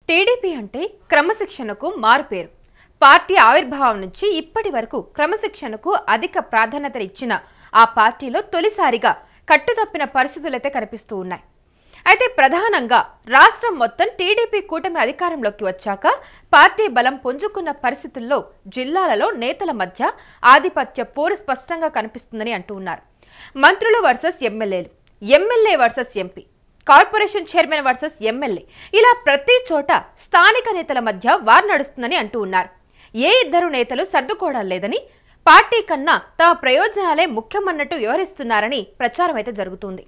TDP అంటే క్రమశిక్షణకు మారుపేరు. పార్టీ ఆవిర్భావం నుంచి ఇప్పటి వరకు క్రమశిక్షణకు అధిక ప్రాధాన్యత ఇచ్చిన ఆ పార్టీలో తొలిసారిగా కట్టుతప్పిన పరిస్థితులైతే కనిపిస్తూ ఉన్నాయి. అయితే ప్రధానంగా రాష్ట్రం మొత్తం టీడీపీ కూటమి అధికారంలోకి వచ్చాక పార్టీ బలం పుంజుకున్న పరిస్థితుల్లో జిల్లాలలో నేతల మధ్య ఆధిపత్య పోరు స్పష్టంగా కనిపిస్తుందని అంటూ ఉన్నారు. మంత్రులు వర్సెస్ ఎమ్మెల్యేలు, MLA versus MP, corporation chairman versus MLA, ఇలా ప్రతి చోట స్థానిక నేతల మధ్య వార్ నడుస్తుందని అంటూ ఉన్నారు. ఏ ఇద్దరు నేతలు సర్దుకోవడం లేదని, పార్టీ కన్నా తమ ప్రయోజనాలే ముఖ్యమన్నట్టు వ్యవహరిస్తున్నారని ప్రచారం అయితే జరుగుతుంది.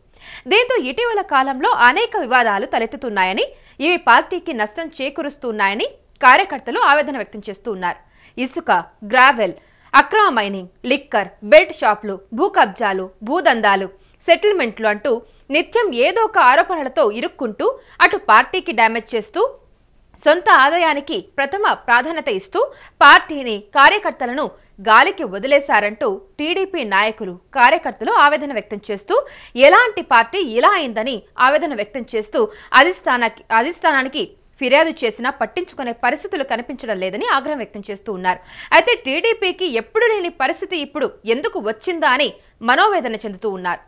దీంతో ఇటీవల కాలంలో అనేక వివాదాలు తలెత్తుతున్నాయని, ఇవి పార్టీకి నష్టం చేకూరుస్తున్నాయని కార్యకర్తలు ఆవేదన వ్యక్తం చేస్తూ ఉన్నారు. ఇసుక, గ్రావెల్, అక్రమ మైనింగ్, లిక్కర్, బెల్ట్ షాపులు, భూ కబ్జాలు, భూదందాలు, సెటిల్మెంట్లు అంటూ నిత్యం ఏదో ఒక ఆరోపణలతో ఇరుక్కుంటూ అటు పార్టీకి డ్యామేజ్ చేస్తూ సొంత ఆదాయానికి ప్రథమ ప్రాధాన్యత ఇస్తూ పార్టీని, కార్యకర్తలను గాలికి వదిలేశారంటూ టీడీపీ నాయకులు, కార్యకర్తలు ఆవేదన వ్యక్తం చేస్తూ ఎలాంటి పార్టీ ఇలా అయిందని ఆవేదన వ్యక్తం చేస్తూ అధిష్టానానికి ఫిర్యాదు చేసినా పట్టించుకునే పరిస్థితులు కనిపించడం లేదని ఆగ్రహం వ్యక్తం చేస్తూ ఉన్నారు. అయితే టీడీపీకి ఎప్పుడు లేని పరిస్థితి ఇప్పుడు ఎందుకు వచ్చిందా అని మనోవేదన చెందుతూ ఉన్నారు.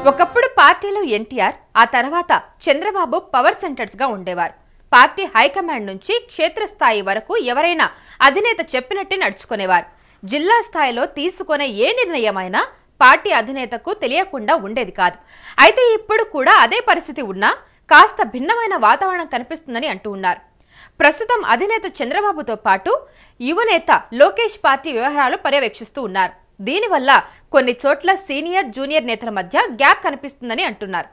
ఒకప్పుడు పార్టీలో ఎన్టీఆర్, ఆ తర్వాత చంద్రబాబు పవర్ సెంటర్స్ గా ఉండేవారు. పార్టీ హైకమాండ్ నుంచి క్షేత్రస్థాయి వరకు ఎవరైనా అధినేత చెప్పినట్టే నడుచుకునేవారు. జిల్లా స్థాయిలో తీసుకునే ఏ నిర్ణయమైనా పార్టీ అధినేతకు తెలియకుండా ఉండేది కాదు. అయితే ఇప్పుడు కూడా అదే పరిస్థితి ఉన్నా కాస్త భిన్నమైన వాతావరణం కనిపిస్తుందని అంటూ ఉన్నారు. ప్రస్తుతం అధినేత చంద్రబాబుతో పాటు యువనేత లోకేష్ పార్టీ వ్యవహారాలు పర్యవేక్షిస్తూ ఉన్నారు. దీనివల్ల కొన్ని చోట్ల సీనియర్, జూనియర్ నేతల మధ్య గ్యాప్ కనిపిస్తుందని అంటున్నారు.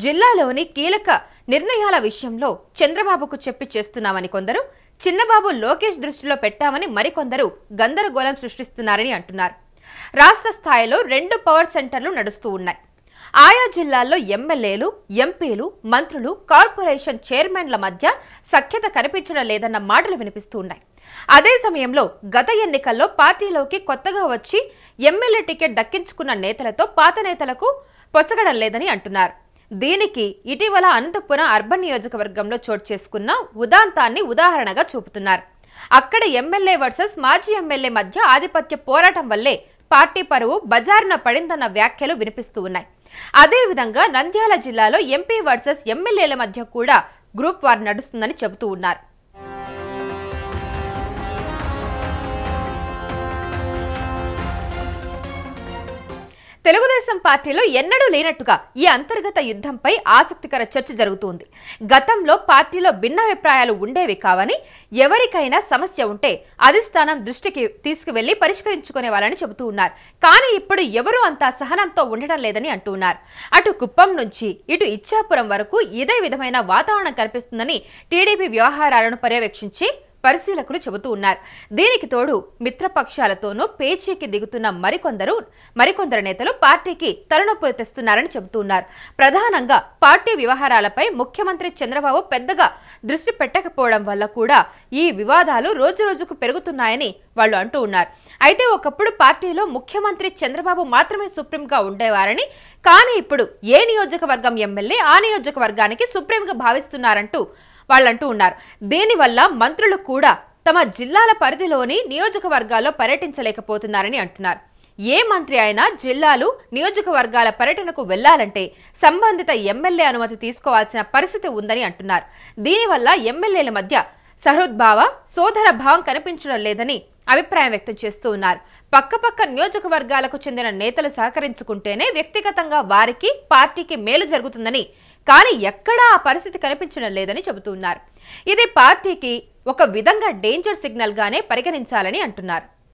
జిల్లాలోని కీలక నిర్ణయాల విషయంలో చంద్రబాబుకు చెప్పి చేస్తున్నామని కొందరు, చిన్నబాబు లోకేష్ దృష్టిలో పెట్టామని మరికొందరు గందరగోళం సృష్టిస్తున్నారని అంటున్నారు. రాష్ట్ర స్థాయిలో 2 పవర్ సెంటర్లు నడుస్తూ ఉన్నాయి. ఆయా జిల్లాల్లో ఎమ్మెల్యేలు, ఎంపీలు, మంత్రులు, కార్పొరేషన్ చైర్మన్ల మధ్య సఖ్యత కనిపించడం లేదన్న మాటలు వినిపిస్తూ ఉన్నాయి. అదే సమయంలో గత ఎన్నికల్లో పార్టీలోకి కొత్తగా వచ్చి ఎమ్మెల్యే టికెట్ దక్కించుకున్న నేతలతో పాత నేతలకు పొసగడం లేదని అంటున్నారు. దీనికి ఇటీవల అనంతపురం అర్బన్ నియోజకవర్గంలో చోటు చేసుకున్న ఉదాంతాన్ని ఉదాహరణగా చూపుతున్నారు. అక్కడ ఎమ్మెల్యే వర్సెస్ మాజీ ఎమ్మెల్యే మధ్య ఆధిపత్య పోరాటం వల్లే పార్టీ పరువు బజారున పడిందన్న వ్యాఖ్యలు వినిపిస్తూ ఉన్నాయి. అదేవిధంగా నంద్యాల జిల్లాలో ఎంపీ వర్సెస్ ఎమ్మెల్యేల మధ్య కూడా గ్రూప్ వార్ నడుస్తుందని చెబుతూ ఉన్నారు. తెలుగుదేశం పార్టీలో ఎన్నడూ లేనట్టుగా ఈ అంతర్గత యుద్ధంపై ఆసక్తికర చర్చ జరుగుతోంది. గతంలో పార్టీలో భిన్నాభిప్రాయాలు ఉండేవి కావని, ఎవరికైనా సమస్య ఉంటే అధిష్టానం దృష్టికి తీసుకువెళ్లి పరిష్కరించుకునే వాళ్ళని చెబుతూ ఉన్నారు. కానీ ఇప్పుడు ఎవరూ అంతా సహనంతో ఉండడం లేదని అంటున్నారు. అటు కుప్పం నుంచి ఇటు ఇచ్చాపురం వరకు ఇదే విధమైన వాతావరణం కనిపిస్తుందని టీడీపీ వ్యవహారాలను పర్యవేక్షించి పరిశీలకులు చెబుతూ ఉన్నారు. దీనికి తోడు మిత్రపక్షాలతోనూ పేచీకి దిగుతున్న మరికొందరు నేతలు పార్టీకి తలనొప్పులు తెస్తున్నారని చెబుతూ ఉన్నారు. ప్రధానంగా పార్టీ వ్యవహారాలపై ముఖ్యమంత్రి చంద్రబాబు పెద్దగా దృష్టి పెట్టకపోవడం వల్ల కూడా ఈ వివాదాలు రోజురోజుకు పెరుగుతున్నాయని వాళ్ళు అంటూ ఉన్నారు. అయితే ఒకప్పుడు పార్టీలో ముఖ్యమంత్రి చంద్రబాబు మాత్రమే సుప్రీంగా ఉండేవారని, కానీ ఇప్పుడు ఏ నియోజకవర్గం ఎమ్మెల్యే ఆ నియోజకవర్గానికి సుప్రీంగా భావిస్తున్నారంటూ వాళ్ళంటూ ఉన్నారు. దీనివల్ల మంత్రులు కూడా తమ జిల్లాల పరిధిలోని నియోజకవర్గాల్లో పర్యటించలేకపోతున్నారని అంటున్నారు. ఏ మంత్రి అయినా జిల్లాలు, నియోజకవర్గాల పర్యటనకు వెళ్లాలంటే సంబంధిత ఎమ్మెల్యే అనుమతి తీసుకోవాల్సిన పరిస్థితి ఉందని అంటున్నారు. దీనివల్ల ఎమ్మెల్యేల మధ్య సహృద్భావ, సోదర భావం కనిపించడం లేదని అభిప్రాయం వ్యక్తం చేస్తూ ఉన్నారు. పక్కపక్క నియోజకవర్గాలకు చెందిన నేతలు సహకరించుకుంటేనే వ్యక్తిగతంగా వారికి, పార్టీకి మేలు జరుగుతుందని, కానీ ఎక్కడా ఆ పరిస్థితి కనిపించడం లేదని చెబుతున్నారు. ఇది పార్టీకి ఒక విధంగా డేంజర్ సిగ్నల్ గానే పరిగణించాలని అంటున్నారు.